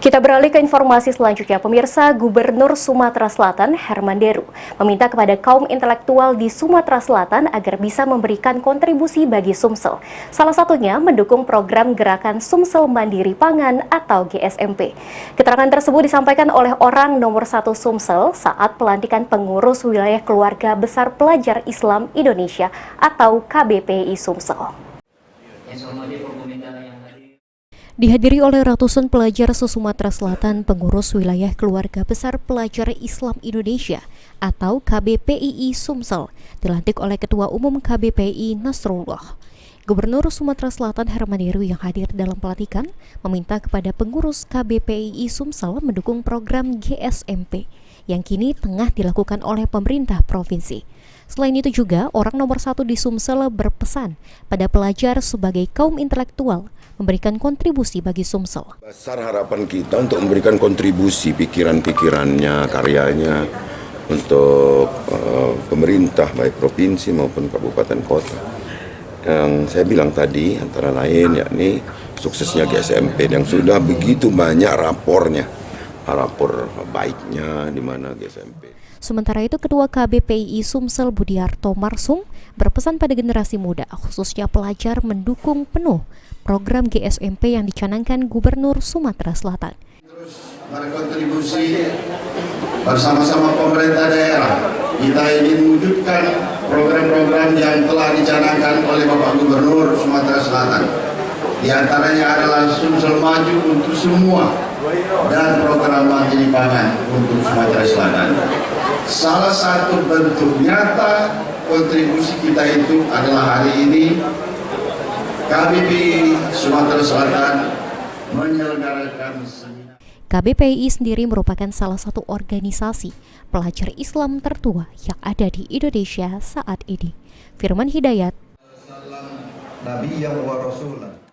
Kita beralih ke informasi selanjutnya. Pemirsa, Gubernur Sumatera Selatan Herman Deru meminta kepada kaum intelektual di Sumatera Selatan agar bisa memberikan kontribusi bagi Sumsel. Salah satunya mendukung program Gerakan Sumsel Mandiri Pangan atau GSMP. Keterangan tersebut disampaikan oleh orang nomor 1 Sumsel saat pelantikan pengurus wilayah keluarga besar pelajar Islam Indonesia atau KBPI Sumsel. Dihadiri oleh ratusan pelajar se-Sumatera Selatan, pengurus wilayah keluarga besar pelajar Islam Indonesia atau KBPII Sumsel, dilantik oleh Ketua Umum KBPI Nasrullah. Gubernur Sumatera Selatan Herman Deru yang hadir dalam pelantikan meminta kepada pengurus KBPII Sumsel mendukung program GSMP yang kini tengah dilakukan oleh pemerintah provinsi. Selain itu juga, orang nomor 1 di Sumsel berpesan pada pelajar sebagai kaum intelektual memberikan kontribusi bagi Sumsel. Besar harapan kita untuk memberikan kontribusi pikiran-pikirannya, karyanya untuk pemerintah baik provinsi maupun kabupaten kota. Yang saya bilang tadi antara lain yakni suksesnya GSMP yang sudah begitu banyak rapornya, rapor baiknya di mana GSMP. Sementara itu, Ketua KBPI Sumsel Budiarto Marsung berpesan pada generasi muda, khususnya pelajar, mendukung penuh program GSMP yang dicanangkan Gubernur Sumatera Selatan. Terus berkontribusi bersama-sama pemerintah daerah. Kita ingin mewujudkan program-program yang telah dicanangkan oleh Bapak Gubernur Sumatera Selatan. Di antaranya adalah Sumsel Maju untuk semua dan program Mandiri Pangan untuk Sumatera Selatan. Salah satu bentuk nyata kontribusi kita itu adalah hari ini KBPI Sumatera Selatan menyelenggarakan seminar. KBPI sendiri merupakan salah satu organisasi pelajar Islam tertua yang ada di Indonesia saat ini. Firman Hidayat, Nabi yang wa Rasulah.